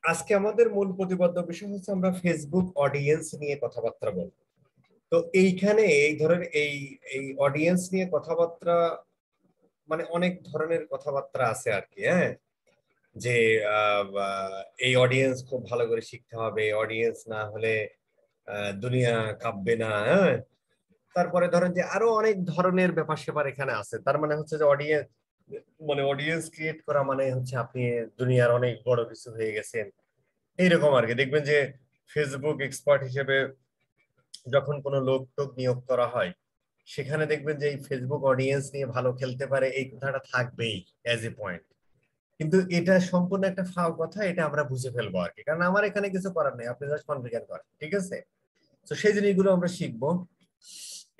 আজকে আমাদের মূল প্রতিপাদ্য বিষয় হচ্ছে আমরা ফেসবুক অডিয়েন্স নিয়ে কথাবার্তা বলবো। তো এইখানে এই ধরেন এই অডিয়েন্স নিয়ে কথাবার্তা মানে অনেক ধরনের কথাবার্তা আছে আর কি। হ্যাঁ, যে এই অডিয়েন্স খুব ভালো করে শিখতে হবে, অডিয়েন্স না হলে দুনিয়া কাঁপবে না। হ্যাঁ, তারপরে ধরেন যে আরো অনেক ধরনের ব্যাপার স্যাপার এখানে আছে। তার মানে হচ্ছে যে অডিয়েন্স মানে অডিয়েন্স ক্রিয়েট করা মানে হচ্ছে আপনি দুনিয়ার অনেক বড় কিছু হয়ে গেছেন এইরকম আর কি। দেখবেন যে ফেসবুক এক্সপার্ট হিসেবে যখন কোনো লোক টোক নিয়োগ করা হয়, সেখানে দেখবেন যে এই ফেসবুক অডিয়েন্স নিয়ে ভালো খেলতে পারে এই কথাটা থাকবেই অ্যাজ এ পয়েন্ট। কিন্তু এটা সম্পূর্ণ একটা ফাও কথা, এটা আমরা বুঝে ফেলবো আর কি, কারণ আমার এখানে কিছু করার নেই, আপনি জাস্ট কনফিগার করেন, ঠিক আছে? তো সেই জিনিসগুলো আমরা শিখবো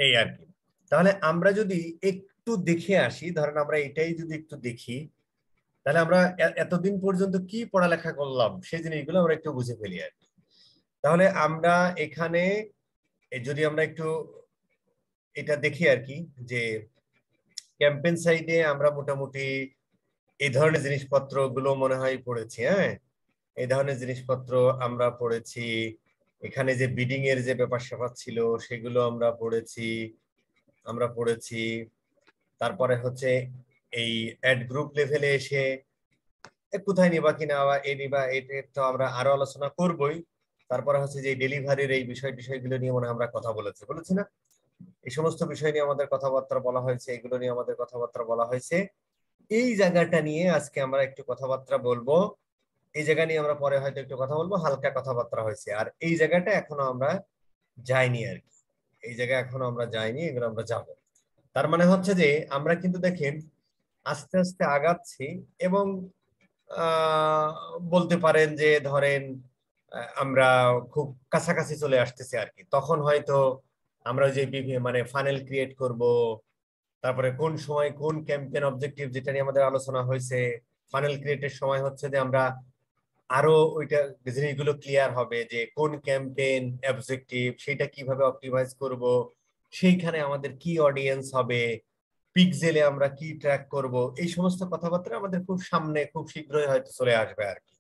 এই আর কি। তাহলে আমরা যদি একটু দেখে আসি, ধরেন আমরা এটাই যদি একটু দেখি, তাহলে আমরা এতদিন পর্যন্ত কি পড়ালেখা করলাম সেই জিনিসগুলো আমরা একটু বুঝে ফেলি আর কি। তাহলে আমরা এখানে যদি আমরা একটু এটা দেখি আর কি, যে ক্যাম্পেইন সাইডে আমরা মোটামুটি এই ধরনের জিনিসপত্র গুলো মনে হয় পড়েছি। হ্যাঁ, এই ধরনের জিনিসপত্র আমরা পড়েছি। এখানে যে বিডিং এর যে ব্যাপার স্যাপার ছিল সেগুলো আমরা পড়েছি। তারপরে হচ্ছে এই অ্যাড গ্রুপ লেভেলে এসে কোথায় নিবা কিনা বা এ নিবা, এটা তো আমরা আরো আলোচনা করবই। তারপরে হচ্ছে যে ডেলিভারির এই বিষয়গুলো নিয়ে মনে হয় আমরা কথা বলেছি না? এই সমস্ত বিষয় নিয়ে আমাদের কথাবার্তা বলা হয়েছে, এগুলো নিয়ে আমাদের কথাবার্তা বলা হয়েছে। এই জায়গাটা নিয়ে আজকে আমরা একটু কথাবার্তা বলবো। এই জায়গা নিয়ে আমরা পরে হয়তো একটু কথা বলবো, হালকা কথাবার্তা হয়েছে। আর এই জায়গাটা এখনো আমরা যাইনি আর কি, এই জায়গায় এখনো আমরা যাইনি, এগুলো আমরা যাব। তার মানে হচ্ছে যে আমরা কিন্তু দেখেন আস্তে আস্তে আগাচ্ছি এবং আহ বলতে পারেন যে ধরেন আমরা খুব কাছাকাছি চলে আসতেছি আর কি। তখন হয়তো আমরা যে মানে ফানেল ক্রিয়েট করব, তারপরে কোন সময় কোন ক্যাম্পেইন অবজেক্টিভ যেটা নিয়ে আমাদের আলোচনা হয়েছে, ফানেল ক্রিয়েটের সময় হচ্ছে যে আমরা আরো ওইটা জিনিসগুলো ক্লিয়ার হবে যে কোন ক্যাম্পেইন অবজেক্টিভ সেটা কিভাবে অপটিমাইজ করব, সেইখানে আমাদের কি অডিয়েন্স হবে, পিক্সেলে আমরা কি ট্র্যাক করব, এই সমস্ত কথাবার্তা আমাদের খুব সামনে খুব শীঘ্রই হয়তো চলে আসবে আর কি।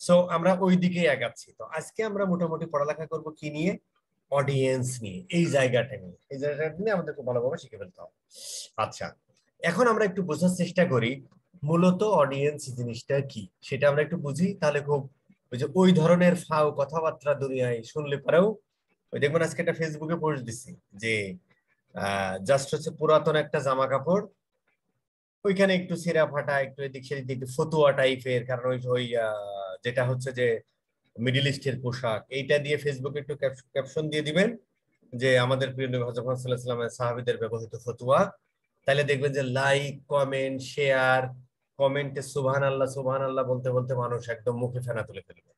সো আমরা ওই দিকেই আগাচ্ছি। তো আজকে আমরা মোটামুটি পড়ালেখা করব কি নিয়ে? অডিয়েন্স নিয়ে, এই জায়গাটা নিয়ে আমাদের খুব ভালোভাবে শিখে ফেলতে হবে। আচ্ছা, এখন আমরা একটু বোঝার চেষ্টা করি মূলত অডিয়েন্স জিনিসটা কি, সেটা আমরা একটু বুঝি। তাহলে খুব ওই যে ওই ধরনের ফাও কথাবার্তা দুনিয়ায় শুনলে পরেও, ওই দেখবেন আজকে একটা ফেসবুকে পোস্ট দিছি যে জাস্ট হচ্ছে পুরাতন একটা জামা কাপড়, ওইখানে একটু ছেঁড়া ফাটা, একটু এদিক সেদিক একটু ফতুয়া টাইপের, কারণ ওই ওই যেটা হচ্ছে যে মিডিল ইস্টের পোশাক, এইটা দিয়ে ফেসবুকে একটু ক্যাপশন দিয়ে দিবেন যে আমাদের প্রিয় নবী হযরত মুহাম্মদ সাল্লাল্লাহু আলাইহি ওয়াসাল্লামের সাহাবীদের ব্যবহৃত ফতুয়া। তাহলে দেখবেন যে লাইক, কমেন্ট, শেয়ার, কমেন্টে সুবহানাল্লাহ সুবহানাল্লাহ বলতে বলতে মানুষ একদম মুখে ফেনা তুলে ফেলবে।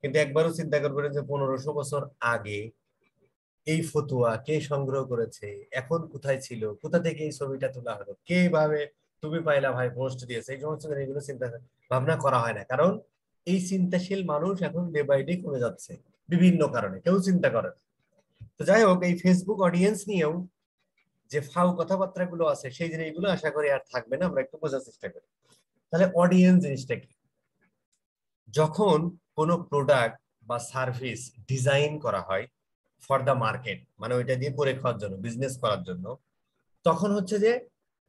কিন্তু একবারও চিন্তা করবেন যে 1500 বছর আগে এই ফতুয়া কে সংগ্রহ করেছে, এখন কোথায় ছিল, কোথা থেকে এই ছবিটা তোলা হলো, কে ভাবে তুমি পাইলা ভাই পোস্ট দিয়েছে, এই সমস্ত জিনিসগুলো চিন্তা ভাবনা করা হয় না। কারণ এই চিন্তাশীল মানুষ এখন ডে বাই ডে কমে যাচ্ছে বিভিন্ন কারণে, কেউ চিন্তা করে না। তো যাই হোক, এই ফেসবুক অডিয়েন্স নিয়েও যে ফাও কথাবার্তা গুলো আছে সেই জিনিসগুলো আশা করি আর থাকবে না, আমরা একটু বোঝার চেষ্টা করি। তাহলে অডিয়েন্স জিনিসটা কি? যখন কোনো প্রোডাক্ট বা সার্ভিস ডিজাইন করা হয় ফর দা মার্কেট, মানে ওইটা দিয়ে করে খাওয়ার জন্য, বিজনেস করার জন্য, তখন হচ্ছে যে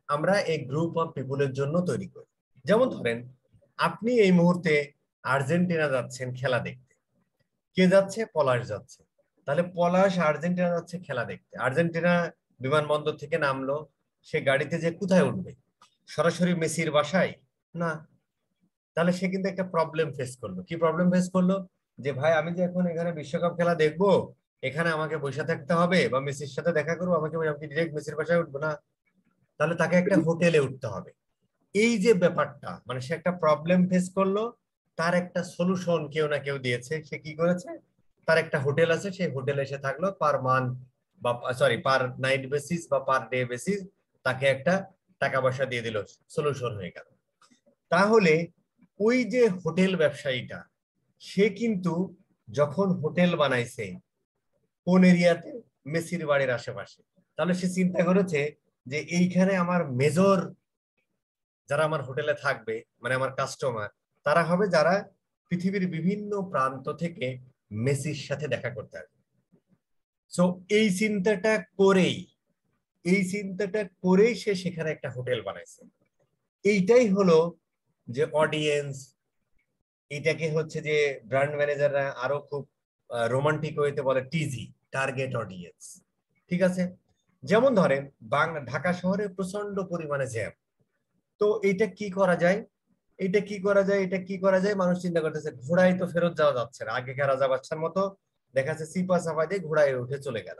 আমরা এই গ্রুপ অফ পিপুলের জন্য তৈরি করি। যেমন ধরেন আপনি এই মুহূর্তে আর্জেন্টিনা যাচ্ছেন খেলা দেখতে, কে যাচ্ছে? পলাশ যাচ্ছে। তাহলে পলাশ আর্জেন্টিনা যাচ্ছে খেলা দেখতে, আর্জেন্টিনা বিমানবন্দর থেকে নামলো, সে গাড়িতে যে কোথায় উঠবে? সরাসরি মেসির বাসায়? না। তাহলে সে কিন্তু একটা প্রবলেম ফেস করলো। কি প্রবলেম ফেস করলো? যে ভাই আমি যে এখন এখানে বিশ্বকাপ খেলা দেখবো, এখানে আমাকে বসে থাকতে হবে বা মেসির সাথে দেখা করবো, আমাকে আমি ডিরেক্ট মেসির বাসায় উঠবো না, তাহলে তাকে একটা হোটেলে উঠতে হবে। এই যে ব্যাপারটা, মানে সে একটা প্রবলেম ফেস করলো, তার একটা সলিউশন কেউ না কেউ দিয়েছে। সে কি করেছে? তার একটা হোটেল আছে, সেই হোটেলে এসে থাকলো পার মান বা সরি পার নাইট বেসিস বা পার ডে বেসিস, তাকে একটা টাকা পয়সা দিয়ে দিল, সলিউশন হয়ে গেল। তাহলে ওই যে হোটেল ব্যবসায়ীটা, সে কিন্তু যখন হোটেল বানাইছে কোন এরিয়াতে? মেসির বাড়ির আশেপাশে। তাহলে সে চিন্তা করেছে যে এইখানে আমার মেজর যারা আমার হোটেলে থাকবে, মানে আমার কাস্টমার, তারা হবে যারা পৃথিবীর বিভিন্ন প্রান্ত থেকে মেসির সাথে দেখা করতে আসবে। সো এই চিন্তাটা করেই সে সেখানে একটা হোটেল বানাইছে। এইটাই হলো যে অডিয়েন্স, এটাকে হচ্ছে যে ব্র্যান্ড ম্যানেজাররা আরো খুব রোমান্টিক ওয়েতে বলে টিজি, টার্গেট অডিয়েন্স। ঠিক আছে, যেমন ধরেন ঢাকা শহরে প্রচন্ড পরিমাণে জ্যাম। তো এটা কি করা যায়, মানুষ চিন্তা করতেছে ঘোড়ায় তো ফেরত যাওয়া যাচ্ছে না, আগেকার রাজা বাচ্চার মতো দেখা যাচ্ছে সিপা চাপা দিয়ে ঘোড়ায় উঠে চলে গেল।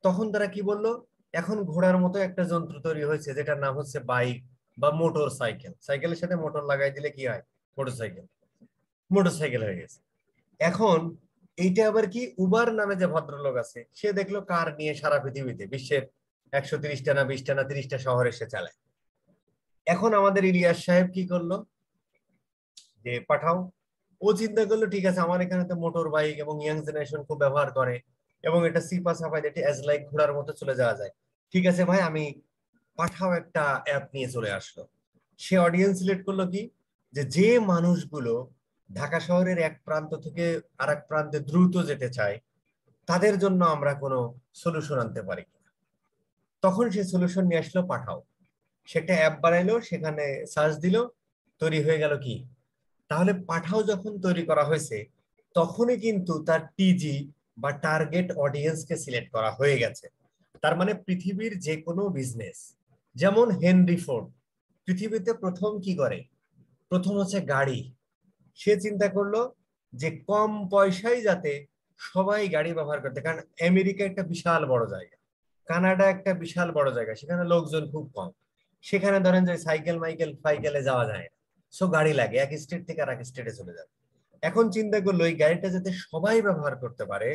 তখন তারা কি বললো, এখন ঘোড়ার মতো একটা যন্ত্র তৈরি হয়েছে যেটার নাম হচ্ছে বাইক বা মোটর সাইকেল। সাইকেলের সাথে মোটর লাগাই দিলে কি হয়, মোটরসাইকেল হয়ে গেছে। এখন এইটা আবার কি, উবার নামে যে ভদ্রলোক আছে সে দেখলো কার নিয়ে সারা পৃথিবীতে বিশ্বের 130টা না 20টা না 30টা শহরে সে চালায়। এখন আমাদের ইলিয়াস সাহেব কি করলো, যে পাঠাও। ও চিন্তা করলো ঠিক আছে, আমার এখানে তো মোটর বাইক এবং ইয়াং জেনারেশন খুব ব্যবহার করে এবং এটা সিপা সাফাই এটি অ্যাজ লাইক ঘোড়ার মতো চলে যাওয়া যায়। ঠিক আছে ভাই, আমি পাঠাও একটা অ্যাপ নিয়ে চলে আসলো। সে অডিয়েন্স সিলেক্ট করলো কি, যে যে মানুষগুলো ঢাকা শহরের এক প্রান্ত থেকে আরেক প্রান্তে দ্রুত যেতে চায় তাদের জন্য আমরা কোনো সলিউশন আনতে পারি কিনা। তখন সে সলিউশন নিয়ে আসলো পাঠাও। সেটা অ্যাপ বানাইলো, সেখানে সার্চ দিল, তৈরি হয়ে গেল কি। তাহলে পাঠাও যখন তৈরি করা হয়েছে তখনই কিন্তু তার টিজি বা টার্গেট অডিয়েন্সকে সিলেক্ট করা হয়ে গেছে। তার মানে পৃথিবীর যে কোনো বিজনেস, যেমন হেনরি ফোর্ড পৃথিবীতে প্রথম কি করে, প্রথম হচ্ছে গাড়ি। সে চিন্তা করলো যে কম পয়সায় যাতে সবাই গাড়ি ব্যবহার করতে, কারণ আমেরিকা একটা বিশাল বড় জায়গা, কানাডা একটা বিশাল বড় জায়গা, সেখানে লোকজন খুব কম, সেখানে ধরেন যে সাইকেল মাইকেল ফাইকেলে যাওয়া যায় না। সো গাড়ি লাগে, এক স্টেট থেকে আর এক স্টেটে চলে যাবে। এখন চিন্তা করলো এই গাড়িটা যাতে সবাই ব্যবহার করতে পারে,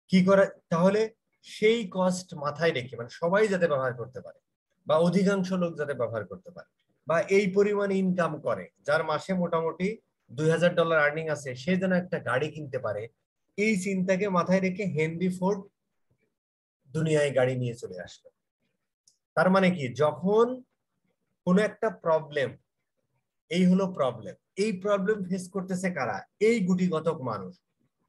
কি করে তাহলে, সেই কস্ট মাথায় রেখে, মানে সবাই যাতে ব্যবহার করতে পারে বা অধিকাংশ লোক যাতে ব্যবহার করতে পারে বা এই পরিমাণে ইনকাম করে, যার মাসে মোটামুটি $2000 আর্নিং আছে, সে যেন একটা গাড়ি কিনতে পারে। এই চিন্তাকে মাথায় রেখে হেনরি ফোর্ড দুনিয়ায় গাড়ি নিয়ে চলে আসলো। তার মানে কি, যখন কোনো একটা প্রবলেম, এই হলো প্রবলেম, এই প্রবলেম ফেস করতেছে কারা, এই গুটিকতক মানুষ,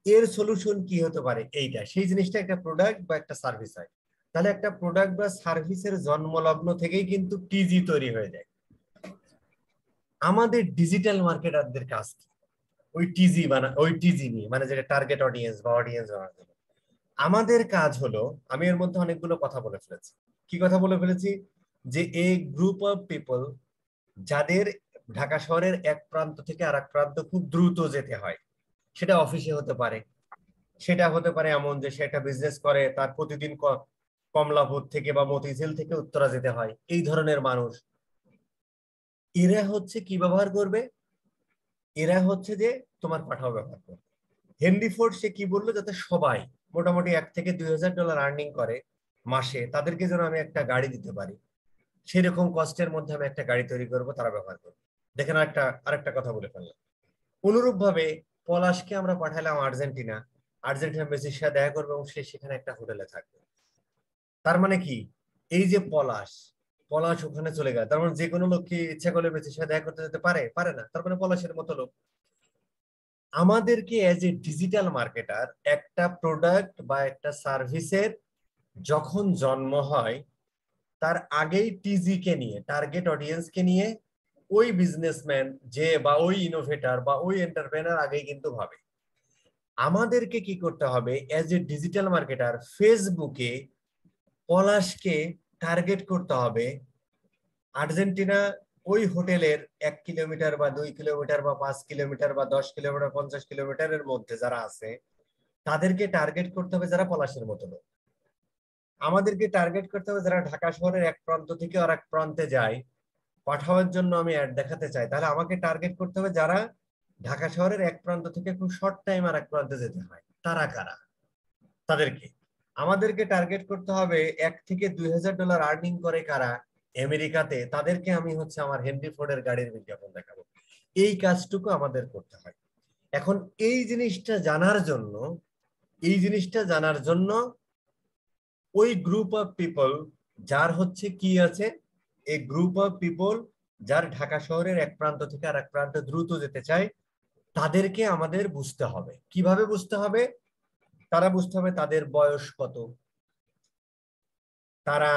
এর সলিউশন কি হতে পারে, এইটা সেই জিনিসটা একটা প্রোডাক্ট বা একটা সার্ভিস হয়। তাহলে একটা প্রোডাক্ট বা সার্ভিসের জন্মলগ্ন থেকেই কিন্তু টিজি তৈরি হয়ে যায়। আমাদের ডিজিটাল মার্কেটারদের কাজ কি, ওই টিজি নিয়ে, মানে যেটা টার্গেট অডিয়েন্স বা অডিয়েন্স বানানোর জন্য আমাদের কাজ হলো, আমি এর মধ্যে অনেকগুলো কথা বলে ফেলেছি। কি কথা বলে ফেলেছি, যে এই গ্রুপ অফ পিপল যাদের ঢাকা শহরের এক প্রান্ত থেকে আরেক প্রান্ত খুব দ্রুত যেতে হয়, সেটা অফিসে হতে পারে, সেটা হতে পারে এমন যে সে একটা বিজনেস করে, তার প্রতিদিন কমলাপুর থেকে বা মতিঝিল থেকে উত্তরা যেতে হয়, এই ধরনের মানুষ, এরা হচ্ছে কি ব্যবহার করবে, এরা হচ্ছে যে তোমার পাঠাও ব্যবহার করবে। হেনরি ফোর্ড সে কি বললো, যাতে সবাই মোটামুটি $1 থেকে $2000 আর্নিং করে মাসে, তাদেরকে যেন আমি একটা গাড়ি দিতে পারি, সেরকম কষ্টের মধ্যে আমি একটা গাড়ি তৈরি করব, তারা ব্যবহার করবে। দেখেন আরেকটা কথা বলে ফেললাম। অনুরূপ ভাবে পলাশকে আমরা পাঠালাম আর্জেন্টিনা, আর্জেন্টিনা মেসির সাথে দেখা করবে এবং সে সেখানে একটা হোটেলে থাকবে। তার মানে কি, এই যে পলাশ পলাশ ওখানে চলে গেল, তার মানে যে কোনো লোক কি ইচ্ছা করলে মেসির সাথে দেখা করতে যেতে পারে, পারে না। তার মানে পলাশের মতো লোক। আমাদেরকে এজ এ ডিজিটাল মার্কেটার একটা প্রোডাক্ট বা একটা সার্ভিসের যখন জন্ম হয়, তার আগেই টিজি কে নিয়ে, টার্গেট অডিয়েন্স কে নিয়ে ওই বিজনেসম্যান যে বা ওই ইনোভেটর বা ওই এন্টারপ্রেনার আগেই কিন্তু ভাবে। আমাদেরকে কি করতে হবে, এজ এ ডিজিটাল মার্কেটার ফেসবুকে পলাশকে টার্গেট করতে হবে। আর্জেন্টিনা ওই হোটেলের 1 কিলোমিটার বা 2 কিলোমিটার বা 5 কিলোমিটার বা 10 কিলোমিটার 50 কিলোমিটারের মধ্যে যারা আছে তাদেরকে টার্গেট করতে হবে, যারা পলাশের মতো লোক। আমাদেরকে টার্গেট করতে হবে যারা ঢাকা শহরের এক প্রান্ত থেকে আর এক প্রান্তে যায়, পাঠাওয়ার জন্য আমি অ্যাড দেখাতে চাই, তাহলে আমাকে টার্গেট করতে হবে যারা ঢাকা শহরের এক প্রান্ত থেকে খুব শর্ট টাইম আর এক প্রান্তে যেতে হয়, তারা কারা, তাদেরকে আমাদেরকে টার্গেট করতে হবে। $1 থেকে $2000 আর্নিং করে কারা আমেরিকাতে, তাদেরকে আমি হচ্ছে আমার হেনরি ফোর্ডের গাড়ির বিজ্ঞাপন দেখাবো। এই কাজটুকু আমাদের করতে হয়। এখন এই জিনিসটা জানার জন্য ওই গ্রুপ অফ পিপল যার হচ্ছে কি আছে, এই গ্রুপ অফ পিপল যার ঢাকা শহরের এক প্রান্ত থেকে আর এক প্রান্তে দ্রুত যেতে চায়, তাদেরকে আমাদের বুঝতে হবে। কিভাবে বুঝতে হবে? তারা বুঝতে হবে তাদের বয়স কত, তারা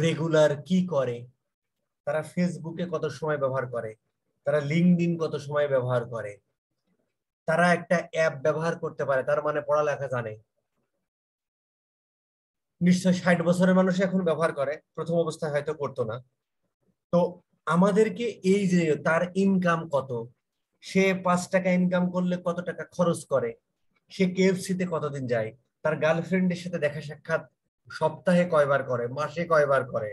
রেগুলার কি করে, তারা ফেসবুকে কত সময় ব্যবহার করে, তারা লিঙ্কডইন কত সময় ব্যবহার করে, তারা একটা অ্যাপ ব্যবহার করতে পারে, তার মানে পড়ালেখা জানে, নিশ্চয় 60 বছরের মানুষ এখন ব্যবহার করে, প্রথম অবস্থায় হয়তো করতো না। তো আমাদেরকে এই যে তার ইনকাম কত, সে 5 টাকা ইনকাম করলে কত টাকা খরচ করে, সে কেএফসিতে কতদিন যায়, তার গার্লফ্রেন্ডের সাথে দেখা সাক্ষাৎ সপ্তাহে কয়বার করে, মাসে কয়বার করে,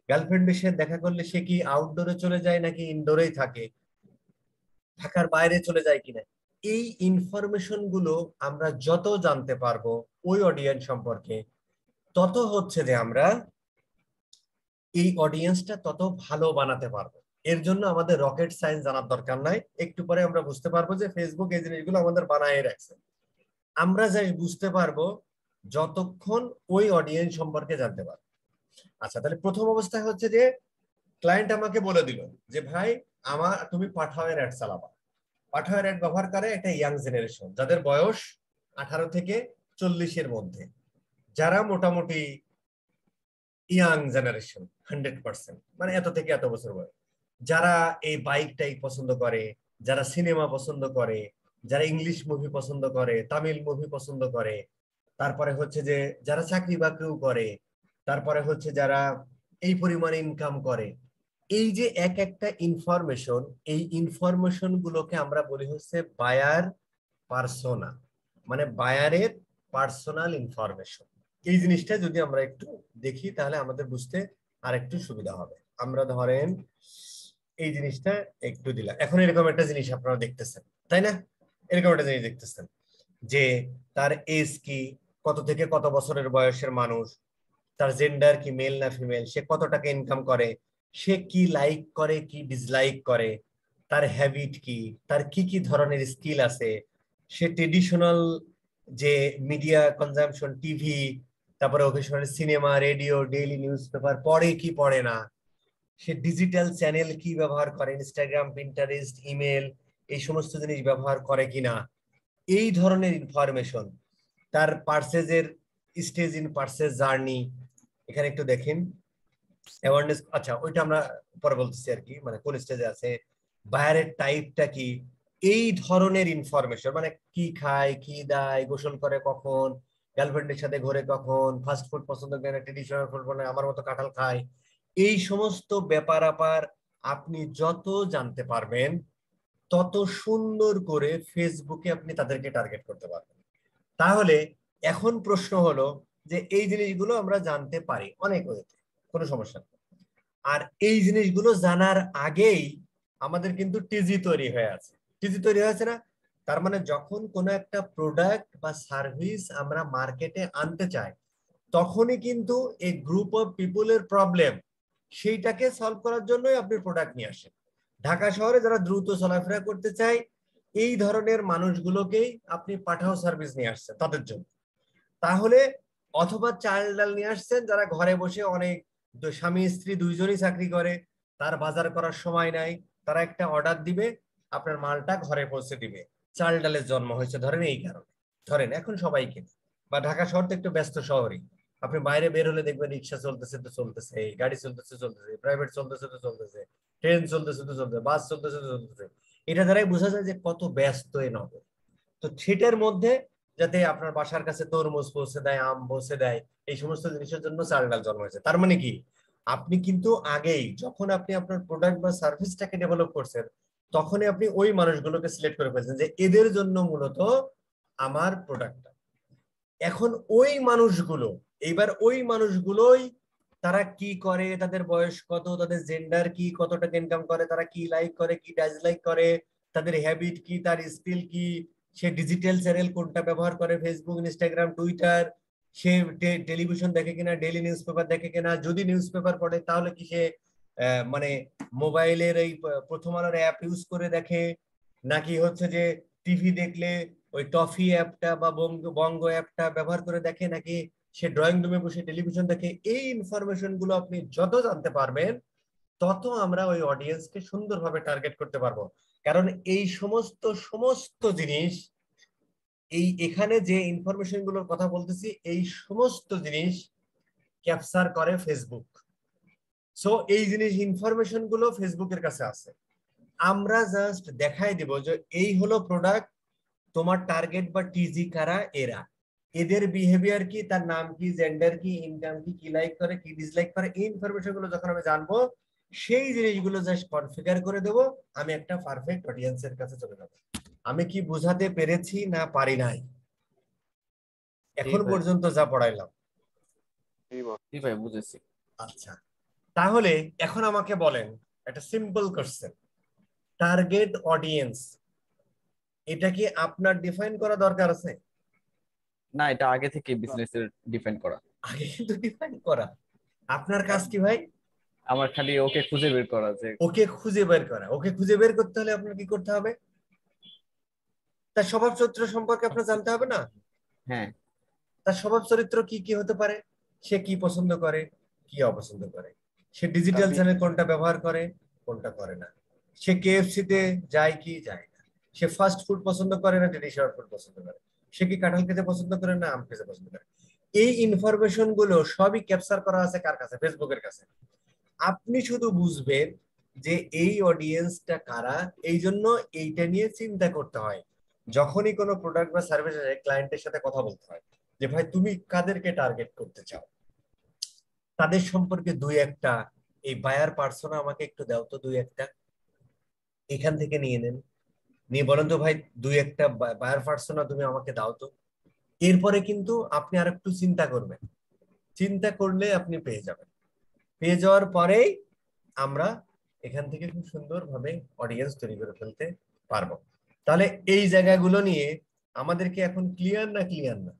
গার্লফ্রেন্ডের সাথে দেখা করলে সে কি আউটডোরে চলে যায় নাকি ইনডোরেই থাকে, ঢাকার বাইরে চলে যায় কিনা, এই ইনফরমেশন গুলো আমরা যত জানতে পারবো ওই অডিয়েন্স সম্পর্কে, তত হচ্ছে যে আমরা এই অডিয়েন্সটা তত ভালো বানাতে পারবো। এর জন্য আমাদের রকেট সায়েন্স জানার দরকার নাই, একটু পরে আমরা বুঝতে পারবো যে ফেসবুক এই জিনিসগুলো আমাদের বানায় রাখছে। আমরা যাই বুঝতে পারবো যতক্ষণ ওই অডিয়েন্স সম্পর্কে জানতে পারবো। আচ্ছা, তাহলে প্রথম অবস্থায় হচ্ছে যে ক্লায়েন্ট আমাকে বলে দিল যে ভাই তুমি পাঠাওয়ের অ্যাড চালাবা। পাঠাওয়ের অ্যাড ব্যবহার করে একটা ইয়াং জেনারেশন, যাদের বয়স 18 থেকে 40-এর মধ্যে, যারা মোটামুটি ইয়াং জেনারেশন 100%, মানে এত থেকে এত বছর বয়স, যারা এই বাইক টাইপ পছন্দ করে, যারা সিনেমা পছন্দ করে, যারা ইংলিশ মুভি পছন্দ করে, তামিল মুভি পছন্দ করে, তারপরে হচ্ছে যে যারা চাকরি বাকরিও করে, তারপরে হচ্ছে যারা এই পরিমাণে ইনকাম করে, এই যে এক একটা ইনফরমেশন, এই ইনফরমেশন গুলোকে আমরা বলি হচ্ছে বায়ার পার্সোনা, মানে বায়ারের পার্সোনাল ইনফরমেশন। এই জিনিসটা যদি আমরা একটু দেখি তাহলে আমাদের বুঝতে আর একটু সুবিধা হবে। আমরা ধরেন এই জিনিসটা একটু দিলাম, এখন এরকম একটা জিনিস আপনারা দেখতেছেন, তাই না? এরকম একটা জিনিস দেখতেছেন যে তার এজ কি, কত থেকে কত বছরের বয়সের মানুষ, তার জেন্ডার কি, মেল না ফিমেল, সে কত টাকা ইনকাম করে, সে কি লাইক করে কি ডিসলাইক করে, তার হ্যাবিট কি, তার কি কি ধরনের স্কিল আছে, সে ট্রেডিশনাল যে মিডিয়া কনজাম্পশন, টিভি, তারপরে occasional cinema, radio, daily news paper পড়ে কি পড়ে না, সে ডিজিটাল চ্যানেল কি ব্যবহার করে, ইনস্টাগ্রাম, পিন্টারেস্ট, ইমেল, এই সমস্ত জিনিস ব্যবহার করে কিনা, এই ধরনের ইনফরমেশন, তার পার্সেজের স্টেজ ইন পার্সেস জার্নি, এখানে একটু দেখেন অ্যাওয়ারনেস। আচ্ছা, ওইটা আমরা পরে বলতেছি আর কি, মানে কোন স্টেজে আছে, বায়ারের টাইপটা কি, এই ধরনের ইনফরমেশন, মানে কি খায়, কি দায়, গোসল করে কখন, গার্লফ্রেন্ডের সাথে ঘোরে কখন, ফাস্ট ফুড পছন্দ করে না ট্রেডিশনাল ফুড, মানে আমার মতো কাঁঠাল খায়, এই সমস্ত ব্যাপার আপার আপনি যত জানতে পারবেন তত সুন্দর করে ফেসবুকে আপনি তাদেরকে টার্গেট করতে পারবেন। তাহলে এখন প্রশ্ন হলো যে এই জিনিসগুলো আমরা জানতে পারি অনেক ওয়েতে, কোনো সমস্যা নেই। আর এই জিনিসগুলো জানার আগেই আমাদের কিন্তু টিজি তৈরি হয়ে আছে। টিজি তৈরি হয়েছে না? তার মানে যখন কোনো একটা প্রোডাক্ট বা সার্ভিস আমরা মার্কেটে আনতে চাই, তখনই কিন্তু এই গ্রুপ অফ পিপলের প্রবলেম, সেইটাকে সলভ করার জন্যই আপনি প্রোডাক্ট নিয়ে আসেন। ঢাকা শহরে যারা দ্রুত চলাফেরা করতে চায়, এই ধরনের মানুষগুলোকেই আপনি পাঠাও সার্ভিস নিয়ে আসছেন তাদের জন্য। তাহলে অথবা চাল ডাল নিয়ে আসছেন যারা ঘরে বসে অনেক, স্বামী স্ত্রী দুইজনই চাকরি করে, তার বাজার করার সময় নাই, তারা একটা অর্ডার দিবে, আপনার মালটা ঘরে পৌঁছে দিবে, চাল ডালের জন্ম হয়েছে ধরেন এই কারণে। ধরেন এখন সবাই কিনে, বা ঢাকা শহর তো একটু ব্যস্ত শহরই, আপনি বাইরে বের হলে দেখবেন রিক্সা চলতেছে তো চলতেছে, গাড়ি চলতেছে চলতেছে, প্রাইভেট চলতেছে তো চলতেছে, ট্রেন চলতেছে তো চলতেছে, বাস চলতেছে তো চলতেছে। এটা দ্বারাই বোঝা যায় যে কত ব্যস্ত এ নগর। তো সেটার মধ্যে যাতে আপনার বাসার কাছে তরমুজ পৌঁছে দেয়, আম পৌঁছে দেয়, এই সমস্ত জিনিসের জন্য চাল ডাল জন্ম হয়েছে। তার মানে কি, আপনি কিন্তু আগেই যখন আপনি আপনার প্রোডাক্ট বা সার্ভিসটাকে ডেভেলপ করছেন, তখনই আপনি ওই মানুষগুলোকে সিলেক্ট করে ফেলছেন যে এদের জন্য মূলত আমার প্রোডাক্টটা। এখন ওই মানুষগুলো, এইবার ওই মানুষগুলোই তারা কি করে, তাদের বয়স কত, তাদের জেন্ডার কি, কত টাকা ইনকাম করে, তারা কি লাইক করে কি ডিসলাইক করে, তাদের হ্যাবিট কি, তার স্কিল কি, সে ডিজিটাল চ্যানেল কোনটা ব্যবহার করে, ফেসবুক, ইনস্টাগ্রাম, টুইটার, সে টেলিভিশন দেখে কিনা, ডেইলি নিউজ পেপার দেখে কিনা, যদি নিউজ পেপার পড়ে তাহলে কি সে মানে মোবাইলের এই প্রথম আলোর অ্যাপ ইউজ করে দেখে, নাকি হচ্ছে যে টিভি দেখলে ওই টফি অ্যাপটা বা বঙ্গ বঙ্গ অ্যাপটা ব্যবহার করে দেখে, নাকি সে ড্রয়িং রুমে বসে টেলিভিশন দেখে। এই ইনফরমেশন গুলো আপনি যত জানতে পারবেন তত আমরা ওই অডিয়েন্সকে সুন্দরভাবে টার্গেট করতে পারবো। কারণ এই সমস্ত সমস্ত জিনিস, এই এখানে যে ইনফরমেশন গুলোর কথা বলতেছি, এই সমস্ত জিনিস ক্যাপচার করে ফেসবুক। সো এই জিনিস ইনফরমেশন গুলো ফেসবুকের কাছে আছে। আমরা জাস্ট দেখাই দিব যে এই হলো প্রোডাক্ট, তোমার টার্গেট বা টিজি কারা, এরা, এদের বিহেভিয়ার কি, তার নাম কি, জেন্ডার কি, ইনকাম কি, কি লাইক করে, কি ডিসলাইক করে, এই ইনফরমেশন গুলো যখন আমি জানবো, সেই জিনিসগুলো জাস্ট কনফিগার করে দেবো, আমি একটা পারফেক্ট অডিয়েন্সের কাছে চলে যাবো। আমি কি বুঝাতে পেরেছি না পারি নাই এখন পর্যন্ত যা পড়াইলাম? জি ভাই, বুঝেছি। আচ্ছা, তাহলে এখন আমাকে বলেন একটা সিম্পল কোশ্চেন, টার্গেট অডিয়েন্স এটা কি আপনার ডিফাইন করা দরকার আছে? না, এটা আগে থেকে বিজনেসের ডিপেন্ড করা। আগে কিন্তু ডিফাইন করা। আপনার কাজ কি ভাই? আমার খালি ওকে খুঁজে বের করা যে। ওকে খুঁজে বের করা। ওকে খুঁজে বের করতে হলে আপনার কি করতে হবে? তার স্বভাব চরিত্র সম্পর্কে আপনার জানতে হবে না? হ্যাঁ। তার স্বভাব চরিত্র কি কি হতে পারে, সে কি পছন্দ করে, কি অপছন্দ করে, সে তার ডিজিটাল চ্যানেল কোনটা ব্যবহার করে, কোনটা করে না, সে কেএফসি তে যায় কি যায় না, সে ফাস্ট ফুড পছন্দ করে না ট্রেডিশনাল ফুড পছন্দ করে, সে কি কাঁঠাল খেতে পছন্দ করে না আম খেতে পছন্দ করে, এই ইনফরমেশন গুলো সবই ক্যাপচার করা আছে কার কাছে? ফেসবুকের কাছে। আপনি শুধু বুঝবেন যে এই অডিয়েন্সটা কারা, এই জন্য এইটা নিয়ে চিন্তা করতে হয়। যখনই কোনো প্রোডাক্ট বা সার্ভিস আসে, ক্লায়েন্টের সাথে কথা বলতে হয় যে ভাই তুমি কাদেরকে টার্গেট করতে চাও, তাদের সম্পর্কে দুই একটা এই বায়ার পার্সোনা আমাকে একটু দাও তো, দুই একটা এখান থেকে নিয়ে নেন, নিয়ে বলেন তো ভাই দুই একটা বায়ার পার্সোনা তুমি আমাকে দাও তো। এরপরে কিন্তু আপনি আর একটু চিন্তা করবেন, চিন্তা করলে আপনি পেয়ে যাবেন। পেয়ে যাওয়ার পরেই আমরা এখান থেকে খুব সুন্দরভাবে অডিয়েন্স তৈরি করে ফেলতে পারবো। তাহলে এই জায়গাগুলো নিয়ে আমাদেরকে এখন ক্লিয়ার না? ক্লিয়ার না?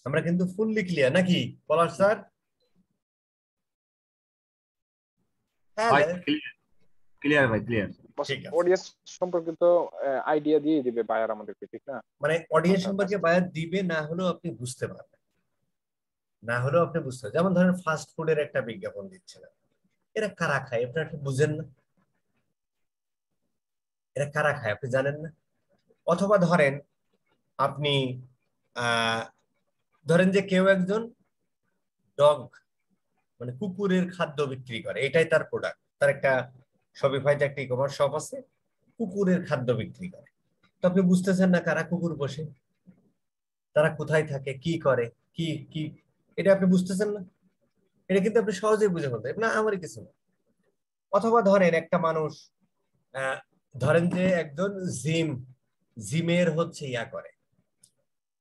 আমরা কিন্তু ফুললি ক্লিয়ার নাকি পলাশ স্যার? ভাই হ্যালো, ক্লিয়ার, ভাই ক্লিয়ার। ঠিক আছে। অডিয়েন্স সম্পর্কে তো আইডিয়া দিয়ে দিবে বায়ার আমাদেরকে, ঠিক না? মানে তখন অডিয়েন্স তার কাছ সম্পর্কে থেকে বায়ার দিবে, না হলেও আপনি বুঝতে পারবেন, না হলেও আপনি বুঝতে পারবেন। যেমন ধরেন ফাস্ট ফুডের একটা বিজ্ঞাপন দিচ্ছে না, এরা কারা খায় আপনারা কি বুঝেন না? এরা কারা খায় আপনি জানেন না? অথবা ধরেন আপনি আহ ধরেন যে কেউ একজন ডগ মানে কুকুরের খাদ্য বিক্রি করে, এটাই তার প্রোডাক্ট, তার একটা শপিফাইতে একটা ই কমার্স শপ আছে, কুকুরের খাদ্য বিক্রি করে। তো আপনি বুঝতেছেন না কারা কুকুর পোষে, তারা কোথায় থাকে, কি করে, কি কি, এটা আপনি বুঝতেছেন না? এটা কিন্তু আপনি সহজেই বুঝে ফেলতে না, আমারই কিছু না। অথবা ধরেন একটা মানুষ আহ, ধরেন যে একজন জিম, জিমের হচ্ছে ইয়া করে,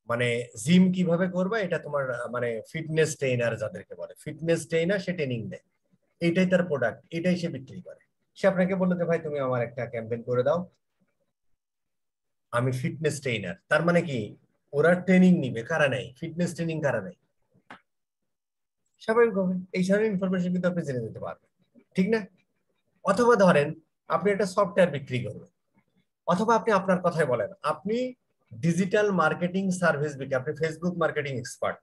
মানে জিম কিভাবে করবে এটা তোমার মানে ফিটনেস ট্রেনার যাদেরকে বলে, ফিটনেস ট্রেনার, সে ট্রেনিং দেয়, এইটাই তার প্রোডাক্ট, এটাই সে বিক্রি করে। সে আপনাকে বললো যে ভাই তুমি আমার একটা ক্যাম্পেইন করে দাও, আমি ফিটনেস ট্রেনার। তার মানে কি, ওরা ট্রেনিং নিবে, কারা নেই ফিটনেস ট্রেনিং, কারা নেই? স্বাভাবিকভাবে এই ধরনের ইনফরমেশন কিন্তু আপনি জেনে নিতে পারবেন, ঠিক না? অথবা ধরেন আপনি একটা সফটওয়্যার বিক্রি করবেন, অথবা আপনি আপনার কথাই বলেন আপনি ডিজিটাল মার্কেটিং সার্ভিস বিক্রি, আপনি ফেসবুক মার্কেটিং এক্সপার্ট,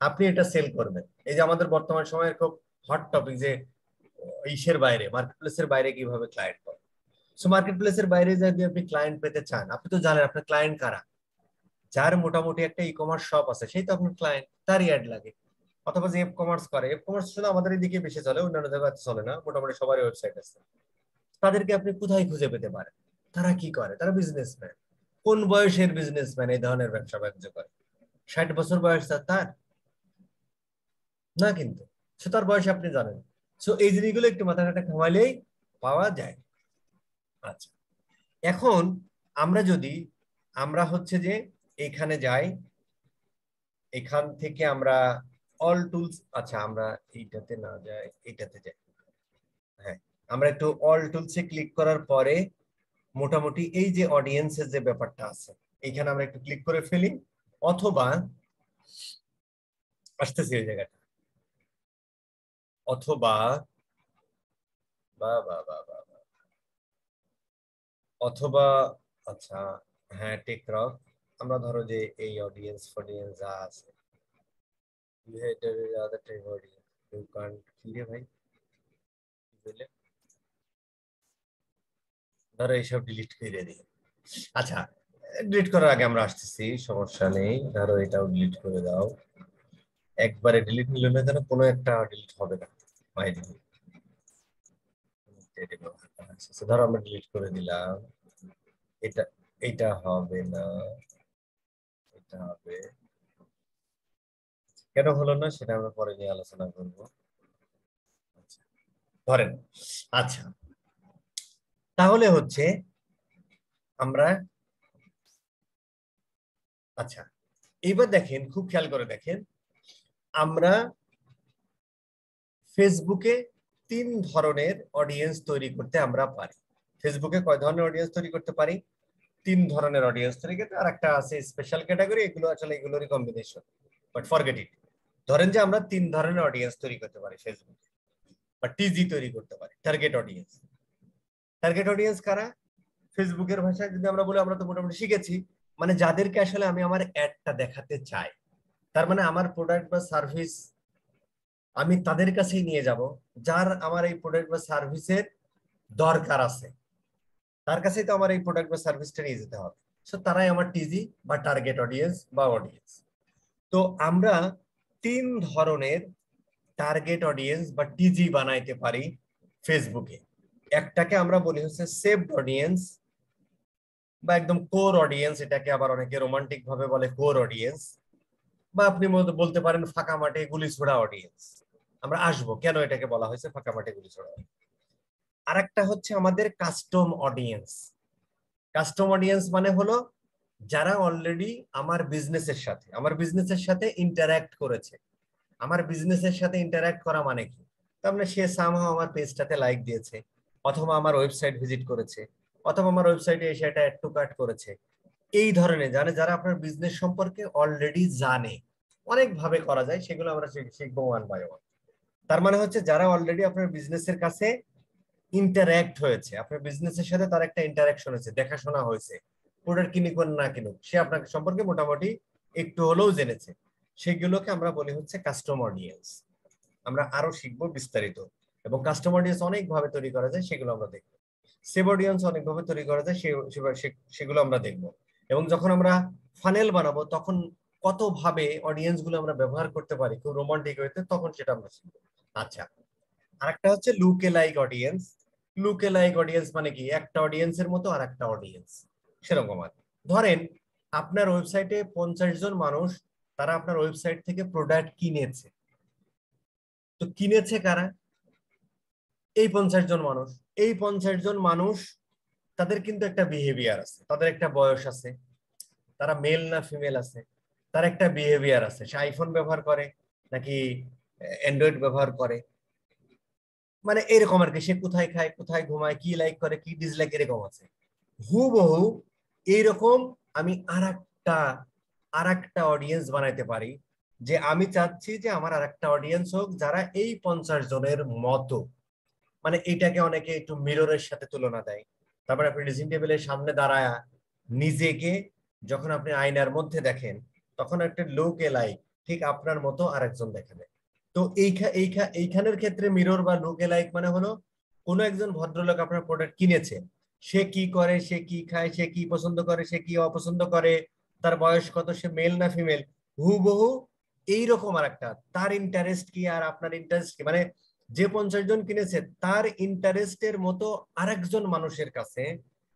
আপনি এটা সেল করবেন। এই যে আমাদের বর্তমান সময়ের খুব হট টপিক যে ইসের বাইরে, মার্কেট প্লেসের বাইরে কিভাবে ক্লায়েন্ট পাবেন। সো মার্কেট প্লেসের বাইরে যদি আপনি ক্লায়েন্ট পেতে চান, আপনি তো জানেন আপনার ক্লায়েন্ট কারা, যার মোটামুটি একটা ই কমার্স শপ আছে সেই তো আপনার ক্লায়েন্ট, তারই অ্যাড লাগে। অথবা যে এফ কমার্স করে, এফ কমার্স শুধু আমাদের এদিকে বেশি চলে, অন্যান্য জায়গায় চলে না, মোটামুটি সবারই ওয়েবসাইট আছে। তাদেরকে আপনি কোথায় খুঁজে পেতে পারেন? তারা কি করে? তারা বিজনেসম্যান। কোন বয়সের বিজনেসম্যান এই ধরনের ব্যবসা বাণিজ্য করে? 60 বছর বয়স তার না, কিন্তু সে তার বয়স আপনি জানেন। সো এই জিনিসগুলো একটু মাথা ঘাটা ঘামাইলেই পাওয়া যায়। আচ্ছা, এখন আমরা যদি আমরা হচ্ছে যে এখানে যাই, এখান থেকে আমরা অল টুলস, আচ্ছা আমরা এইটাতে না যাই, এটাতে যাই। হ্যাঁ, আমরা একটু অল টুলসে ক্লিক করার পরে মোটামুটি এই যে অডিয়েন্সের যে ব্যাপারটা আছে, এখানে আমরা একটু ক্লিক করে ফেলি, অথবা আসতেছি ওই জায়গাটা, অথবা বা বা বা বা বা, অথবা আচ্ছা, হ্যাঁ টেকরক, আমরা ধরো যে এই অডিয়েন্স ফডিয়েন্স যা আছে, other type audience you can't, কি রে ভাই কি বলে, ধরো এইসব ডিলিট করে দিই। আচ্ছা, ডিলিট করার আগে আমরা আসতেছি, সমস্যা নেই। ধরো এটাও ডিলিট করে দাও। একবারে ডিলিট নিলে না কেন, কোনো একটা ডিলিট হবে না। ধরো আমরা ডিলিট করে দিলাম, এটা এটা হবে না, এটা হবে। কেন হলো না সেটা আমরা পরে নিয়ে আলোচনা করবো। আচ্ছা, ধরেন, আচ্ছা তাহলে হচ্ছে আমরা, আচ্ছা এবার দেখেন, খুব খেয়াল করে দেখেন, আমরা ফেসবুকে 3 ধরনের অডিয়েন্স তৈরি করতে আমরা পারি। ফেসবুকে কয় ধরনের অডিয়েন্স তৈরি করতে পারি? 3 ধরনের অডিয়েন্স তৈরি করতে, আর একটা আছে স্পেশাল ক্যাটাগরি, এগুলো আসলে এগুলোরই কম্বিনেশন, বাট ফরগেট ইট। ধরেন যে আমরা 3 ধরনের অডিয়েন্স তৈরি করতে পারি ফেসবুকে, বা টিজি তৈরি করতে পারি, টার্গেট অডিয়েন্স। টার্গেট অডিয়েন্স কারা? ফেসবুকের ভাষায় যদি আমরা বলি, আমরা তো মোটামুটি শিখেছি, মানে যাদেরকে আসলে আমি আমার অ্যাডটা দেখাতে চাই। তার মানে আমার প্রোডাক্ট বা সার্ভিস আমি তাদের কাছেই নিয়ে যাব, যার আমার এই প্রোডাক্ট বা সার্ভিসের দরকার আছে, তার কাছেই তো আমার এই প্রোডাক্ট বা সার্ভিসটা নিয়ে যেতে হবে। সো তারাই আমার টিজি বা টার্গেট অডিয়েন্স বা অডিয়েন্স। তো আমরা 3 ধরনের টার্গেট অডিয়েন্স বা টিজি বানাইতে পারি ফেসবুকে। একটাকে আমরা বলি হচ্ছে সেভড অডিয়েন্স বা একদম কোর অডিয়েন্স, এটাকে আবার অনেকে রোমান্টিক ভাবে বলে কোর অডিয়েন্স, বা আপনি বলতে পারেন ফাঁকা মাঠে গুলি ছোড়া অডিয়েন্স। আমরা আসবো কেন এটাকে বলা হয়েছে ফাঁকা মাঠে গুলি ছোড়া। আর একটা হচ্ছে আমাদের কাস্টম অডিয়েন্স। কাস্টম অডিয়েন্স মানে হলো যারা অলরেডি আমার বিজনেসের সাথে ইন্টারঅ্যাক্ট করেছে। আমার বিজনেসের সাথে ইন্টারঅ্যাক্ট করা মানে কি? তার মানে সে সামহাও আমার পেজটাতে লাইক দিয়েছে, অথবা আমার ওয়েবসাইট ভিজিট করেছে, অথবা আমার ওয়েবসাইটে এসে এটা অ্যাড টু কার্ট করেছে। এই ধরনের যারা আপনার বিজনেস সম্পর্কে অলরেডি জানে। অনেক ভাবে করা যায়, সেগুলো আমরা শিখবো ওয়ান বাই ওয়ান। তার মানে হচ্ছে যারা অলরেডি আপনার বিজনেসের কাছে ইন্টারঅ্যাক্ট হয়েছে, আপনার বিজনেসের সাথে তার একটা ইন্টারাকশন হয়েছে, দেখাশোনা হয়েছে, প্রোডাক্ট কিনুক না কিনুক, সে আপনার সম্পর্কে মোটামুটি একটু হলেও জেনেছে, সেগুলোকে আমরা বলি হচ্ছে কাস্টম অডিয়েন্স। আমরা আরো শিখবো বিস্তারিত। এবং কাস্টম অডিয়েন্স অনেক ভাবে তৈরি করা যায়, সেগুলো আমরা দেখবো। সেভ অডিয়েন্স অনেক ভাবে তৈরি করা যায়, সেগুলো আমরা দেখবো। এবং যখন আমরা ফানেল বানাবো, তখন কত ভাবে অডিয়েন্স গুলো আমরা ব্যবহার করতে পারি খুব রোমান্টিক হইতে, তখন সেটা আমরা শিখবো। আচ্ছা, আরেকটা হচ্ছে লুকে লাইক অডিয়েন্স। লুকে লাইক অডিয়েন্স মানে কি? একটা অডিয়েন্সের মতো আর একটা অডিয়েন্স সেরকম আর। ধরেন আপনার ওয়েবসাইটে 50 জন মানুষ, তারা আপনার ওয়েবসাইট থেকে প্রোডাক্ট কিনেছে। তো কিনেছে কারা? এই 50 জন মানুষ। এই 50 জন মানুষ, তাদের কিন্তু একটা বিহেভিয়ার আছে, তাদের একটা বয়স আছে, তারা মেল না ফিমেল আছে, তার একটা বিহেভিয়ার আছে, সে আইফোন ব্যবহার করে নাকি অ্যান্ড্রয়েড ব্যবহার করে, মানে এরকম আর কি। সে কোথায় খায়, কোথায় ঘুমায়, কি লাইক করে, কি ডিসলাইক, এরকম আছে হুবহু। এইরকম আমি আর একটা অডিয়েন্স বানাইতে পারি, যে আমি চাচ্ছি যে আমার আর একটা অডিয়েন্স হোক যারা এই 50 জনের মতো। মানে এটাকে অনেকে একটু মিররের সাথে তুলনা দেয়। তারপরে আপনি ড্রেসিং টেবিলের সামনে দাঁড়ায় নিজেকে যখন আপনি আয়নার মধ্যে দেখেন, তখন একটা লুকে লাইক ঠিক আপনার মতো আরেকজন দেখে নেয়। তো এইখানের ক্ষেত্রে মিরর বা লুকে লাইক মানে হলো কোনো একজন ভদ্রলোক আপনার প্রোডাক্ট কিনেছে, সে কি করে, সে কি খায়, সে কি পছন্দ করে, সে কি অপছন্দ করে, তার বয়স কত, সে মেল না ফিমেল, হুবহু এইরকম আর একটা। তার ইন্টারেস্ট কি আর আপনার ইন্টারেস্ট কি, মানে যে 50 জন কিনেছে তার ইন্টারেস্টের মতো আরেকজন মানুষের কাছে,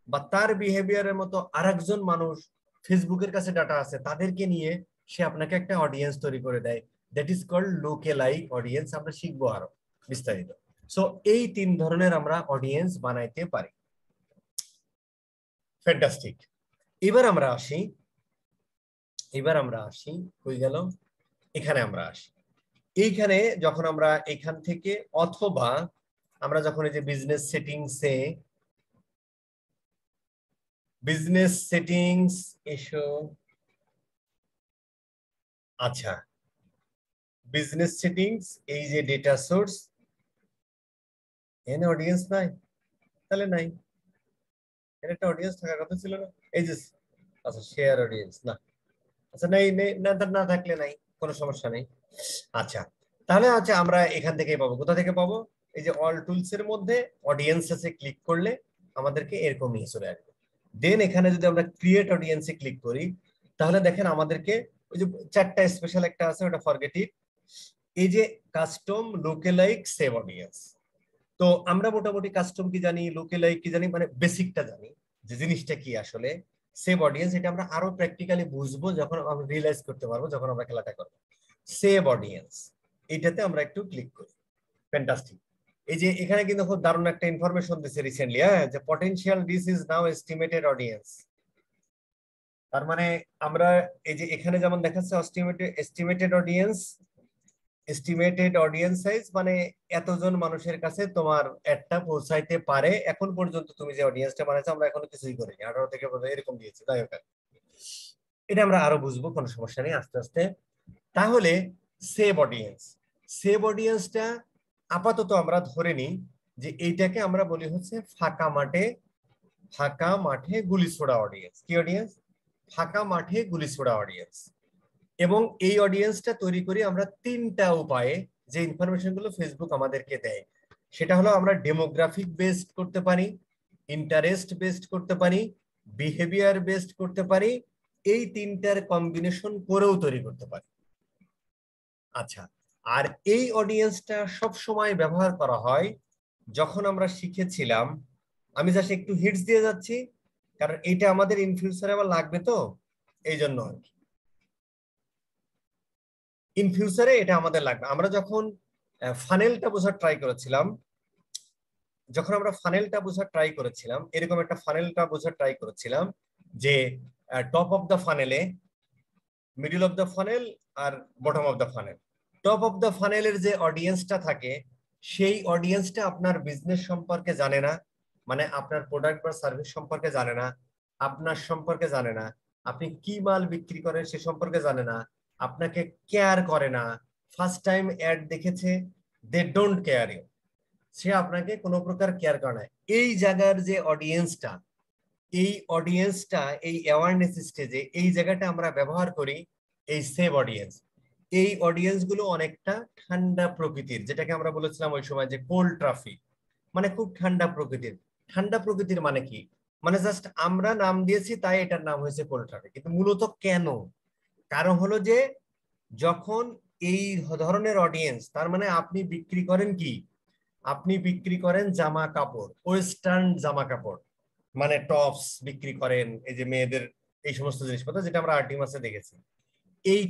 বা তার বিহেভিয়ারের মতো আরেকজন মানুষ ফেসবুকের কাছে ডাটা আছে, তাদেরকে নিয়ে সে আপনাকে একটা অডিয়েন্স তৈরি করে দেয়। দ্যাট ইজ কল্ড লুকে লাইক অডিয়েন্স। আমরা শিখবো আরো বিস্তারিত। সো এই 3 ধরনের আমরা অডিয়েন্স বানাইতে পারি। ফ্যান্টাস্টিক। এবার আমরা আসি কই গেল, এখানে আমরা আসি। এইখানে যখন আমরা এখান থেকে, অথবা আমরা যখন এই যে বিজনেস সেটিংস এসো, আচ্ছা বিজনেস সেটিংস, এই যে ডেটা সোর্স, এখানে অডিয়েন্স নাই, তাহলে নাই। এর একটা অডিয়েন্স থাকার কথা ছিল না, এই যে, আচ্ছা শেয়ার অডিয়েন্স না, আচ্ছা নাই না থাকলে নাই, কোনো সমস্যা নেই। আচ্ছা, তাহলে আমরা এখান থেকেই পাবো। কোথা থেকে পাবো? এই যে অল টুলস এর মধ্যে অডিয়েন্স আছে, ক্লিক করলে আমাদেরকে এরকম নিয়ে চলে আসবে। দেন এখানে যদি আমরা ক্রিয়েট অডিয়েন্সে ক্লিক করি, তাহলে দেখেন আমাদেরকে ওই যে 4টা স্পেশাল একটা আছে, ওটা ফরগেট ইট। এই যে কাস্টম, লোকেলাইক, সেভ অডিয়েন্স। তো আমরা মোটামুটি কাস্টম কি জানি, লোকেলাইক কি জানি, মানে বেসিকটা জানি যে জিনিসটা কি আসলে। সেভ অডিয়েন্স এটা আমরা আরো প্র্যাকটিক্যালি বুঝবো যখন আমরা রিয়েলাইজ করতে পারবো, যখন আমরা খেলাটা করবো। সেভ অডিয়েন্স এইটাতে আমরা একটু ক্লিক করি। ফ্যান্টাস্টিক। এই যে এখানে কিন্তু খুব দারুণ একটা ইনফরমেশন দিচ্ছে রিসেন্টলি, হ্যাঁ, যে potential this is now estimated audience. তার মানে আমরা এই যে এখানে যেমন দেখাচ্ছে estimated audience, estimated audience size, মানে এতজন মানুষের কাছে তোমার অ্যাডটা পৌঁছাইতে পারে। এখন পর্যন্ত তুমি যে অডিয়েন্সটা বানাইছো, আমরা এখনো কিছুই করিনি, 18 থেকে এরকম দিয়েছি। যাই হোক, এটা আমরা আরো বুঝবো, কোনো সমস্যা নেই আস্তে আস্তে। তাহলে সেভ অডিয়েন্স, সেভ অডিয়েন্সটা আপাতত আমরা ধরে নিই যে এইটাকে আমরা বলি হচ্ছে ফাঁকা মাঠে গুলি ছোড়া অডিয়েন্স। কি অডিয়েন্স? ফাঁকা মাঠে গুলি ছোড়া অডিয়েন্স। এবং এই অডিয়েন্সটা তৈরি করি আমরা 3টা উপায়ে, যে ইনফরমেশন গুলো ফেসবুক আমাদেরকে দেয়। সেটা হলো আমরা ডেমোগ্রাফিক বেসড করতে পারি, ইন্টারেস্ট বেসড করতে পারি, বিহেভিয়ার বেসড করতে পারি, এই 3টার কম্বিনেশন করেও তৈরি করতে পারি। আচ্ছা, আর এই অডিয়েন্সটা সব সময় ব্যবহার করা হয় যখন আমরা শিখেছিলাম, আমি জাস্ট একটু হিটস দিয়ে যাচ্ছি কারণ এটা আমাদের ইন ফিউচারে আবার লাগবে, তো এই জন্য আর কি ইন ফিউচারে এটা আমাদের লাগবে। আমরা যখন ফানেলটা বোঝার ট্রাই করেছিলাম, এরকম একটা ফানেলটা বোঝার ট্রাই করেছিলাম যে টপ অফ দ্য ফানেলে, মিডল অফ দ্য ফানেল আর bottom of the funnel. Top of the ফানেলের যে অডিয়েন্সটা থাকে, সেই অডিয়েন্সটা আপনার বিজনেস সম্পর্কে জানে না, মানে আপনার প্রোডাক্ট বা সার্ভিস সম্পর্কে জানে না, আপনার সম্পর্কে জানে না, আপনি কি মাল বিক্রি করেন সে সম্পর্কে জানে না, আপনাকে কেয়ার করে না, ফার্স্ট টাইম অ্যাড দেখেছে, দে ডোন্ট কেয়ার ইউ, সে আপনাকে কোনো প্রকার কেয়ার করে না। এই জায়গার যে অডিয়েন্সটা, এই অ্যাওয়ারনেস স্টেজে এই জায়গাটা আমরা ব্যবহার করি এই সেভ অডিয়েন্স। এই অডিয়েন্স গুলো অনেকটা ঠান্ডা প্রকৃতির, যেটাকে আমরা বলেছিলাম ওই সময় যে কোল্ড ট্রাফিক, মানে খুব ঠান্ডা প্রকৃতির। ঠান্ডা প্রকৃতির মানে কি? মানে জাস্ট আমরা নাম দিয়েছি তাই এটার নাম হয়েছে কোল্ড ট্রাফিক, কিন্তু মূলত কেন? কারণ হলো যে যখন এই ধরনের অডিয়েন্স, তার মানে আপনি বিক্রি করেন কি, আপনি বিক্রি করেন জামা কাপড়, ওয়েস্টার্ন জামা কাপড়, মানে টপস বিক্রি করেন, এই যে মেয়েদের এই সমস্ত জিনিসপত্র যেটা আমরা আর্টিমাসে দেখেছি। এই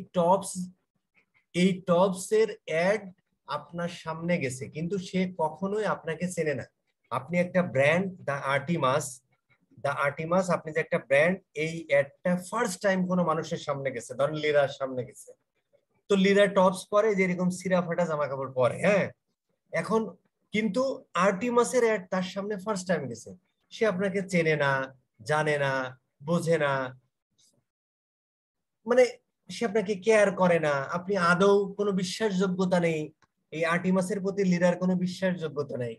টপস এর অ্যাড আপনার সামনে গেছে, কিন্তু সে কখনোই আপনাকে চেনে না। আপনি একটা ব্র্যান্ড, দ্য আর্টিমাস, আপনি যে একটা ব্র্যান্ড, এই অ্যাডটা ফার্স্ট টাইম কোনো মানুষের সামনে গেছে, ধরেন লিরার সামনে গেছে। তো লিরা টপস পরে, যে এরকম সিরা ফাটা জামা কাপড় পরে, হ্যাঁ। এখন কিন্তু আর্টিমাসের অ্যাড তার সামনে ফার্স্ট টাইম গেছে, সে আপনাকে চেনে না, জানে না, বোঝে না, মানে সে আপনাকে কেয়ার করে না, আপনি আদৌ কোনো বিশ্বাসযোগ্যতা নেই, এই আর্টিমাসের প্রতি লিডার কোনো বিশ্বাসযোগ্যতা নেই।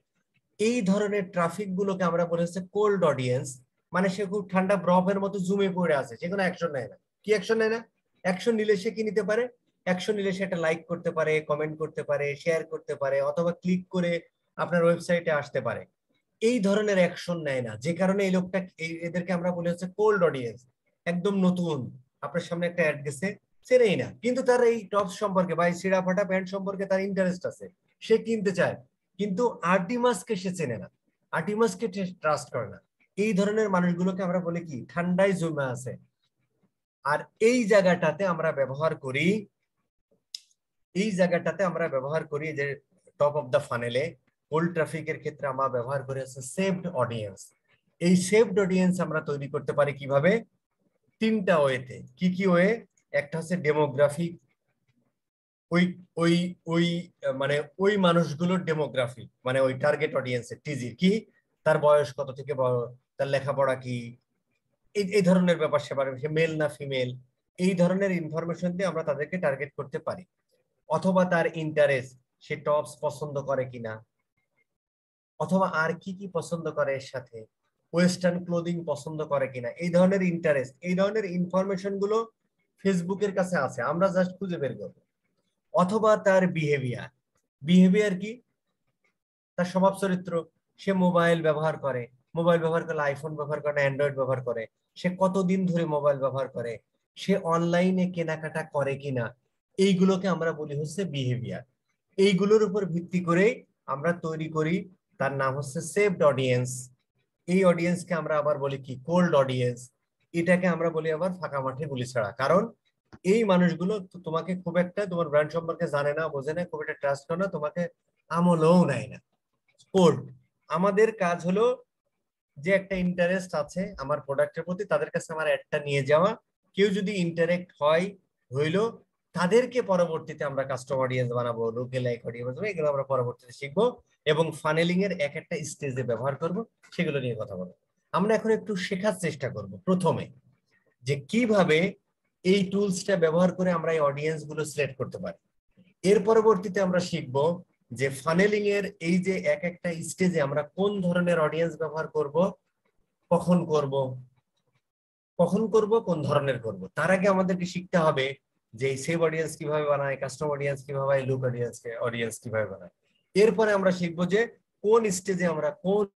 এই ধরনের ট্রাফিক গুলোকে আমরা বলে হচ্ছে কোল্ড অডিয়েন্স। মানে সে খুব ঠান্ডা বরফের মতো জুমে পড়ে আছে, সে কোনো অ্যাকশন নেয় না। কি অ্যাকশন নেয় না? অ্যাকশন নিলে সে কি নিতে পারে? অ্যাকশন নিলে সে একটা লাইক করতে পারে, কমেন্ট করতে পারে, শেয়ার করতে পারে, অথবা ক্লিক করে আপনার ওয়েবসাইটে আসতে পারে। এই ধরনের অ্যাকশন নেয় না, যে কারণে এই লোকটা, এদেরকে আমরা বলে হচ্ছে কোল্ড অডিয়েন্স। একদম নতুন, আপনার সামনে একটা অ্যাড গেছে, চেনেই না, কিন্তু তার এই টপস সম্পর্কে বা এই ছিঁড়া ফাটা প্যান্ট সম্পর্কে তার ইন্টারেস্ট আছে, সে কিনতে চায়, কিন্তু আর্টিমাসকে সে চেনে না, আর্টিমাসকে ট্রাস্ট করে না। এই ধরনের মানুষগুলোকে আমরা বলি কি, ঠান্ডায় জমে আছে। আর এই জায়গাটাতে আমরা ব্যবহার করি, যে টপ অফ দ্য ফানেলে কোল্ড ট্রাফিকের ক্ষেত্রে আমরা ব্যবহার করে আছে সেভড অডিয়েন্স। এই সেভড অডিয়েন্স আমরা তৈরি করতে পারি কিভাবে? 3টা ওয়েতে। কি কি ওয়ে? একটা হচ্ছে ডেমোগ্রাফিক, ওই ওই ওই মানে ওই মানুষগুলোর ডেমোগ্রাফি, মানে ওই টার্গেট অডিয়েন্সের টিজি কি, তার বয়স কত থেকে বড়, তার লেখাপড়া কি, এই ধরনের ব্যাপার সেবার, সে মেল না ফিমেল, এই ধরনের ইনফরমেশন দিয়ে আমরা তাদেরকে টার্গেট করতে পারি। অথবা তার ইন্টারেস্ট, সে টপস পছন্দ করে কিনা, অথবা আর কি কি পছন্দ করে, এর সাথে ওয়েস্টার্ন ক্লোদিং পছন্দ করে কিনা, এই ধরনের ইন্টারেস্ট, এই ধরনের ইনফরমেশন গুলো ফেসবুকের কাছে আছে, আমরা জাস্ট খুঁজে বের করব। অথবা তার বিহেভিয়ার কি, তার স্বভাব চরিত্র, সে মোবাইল ব্যবহার করে, মোবাইল ব্যবহার করলে আইফোন ব্যবহার করে, অ্যান্ড্রয়েড ব্যবহার করে, সে কতদিন ধরে মোবাইল ব্যবহার করে, সে অনলাইনে কেনাকাটা করে কিনা, এইগুলোকে আমরা বলি হচ্ছে বিহেভিয়ার। এইগুলোর উপর ভিত্তি করে আমরা তৈরি করি, তার নাম হচ্ছে সেভড অডিয়েন্স। এই অডিয়েন্সকে আমরা আবার বলি কি কোল্ড অডিয়েন্স। এটাকে আমরা বলি আবার ফাঁকা মাঠে গুলি ছাড়া। কারণ এই মানুষগুলো তোমাকে খুব একটা তোমার ব্র্যান্ড সম্পর্কে জানে না, বোঝে না, খুব একটা ট্রাস্ট করে না, তোমাকে আমলও নেয় না। কোল্ড। আমাদের কাজ হলো যে একটা ইন্টারেস্ট আছে আমার প্রোডাক্টের প্রতি, তাদের কাছে আমার অ্যাডটা নিয়ে যাওয়া, কেউ যদি ইন্টারেক্ট হয় হইলো, তাদেরকে পরবর্তীতে আমরা কাস্টমার অডিয়েন্স বানাবো, লোকে লাইক অডিয়েন্স বানাবো, এগুলো আমরা পরবর্তীতে শিখবো এবং ফানেলিং এর এক একটা স্টেজে ব্যবহার করব, সেগুলো নিয়ে কথা বলবো। আমরা এখন একটু শেখার চেষ্টা করব প্রথমে যে কিভাবে এই টুলসটা ব্যবহার করে আমরা এই অডিয়েন্স গুলো সিলেক্ট করতে পারি। এর পরবর্তীতে আমরা শিখবো যে ফানেলিং এর এই যে এক একটা স্টেজে আমরা কোন ধরনের অডিয়েন্স ব্যবহার করব, কখন করব, কোন ধরনের করব। তার আগে আমাদেরকে শিখতে হবে যে সেভ অডিয়েন্স কিভাবে বানায়, কাস্টম অডিয়েন্স কিভাবে বানায়, লুক অডিয়েন্স কিভাবে বানায়। এরপরে আমরা শিখবো যে কোন স্টেজে আমরা কোন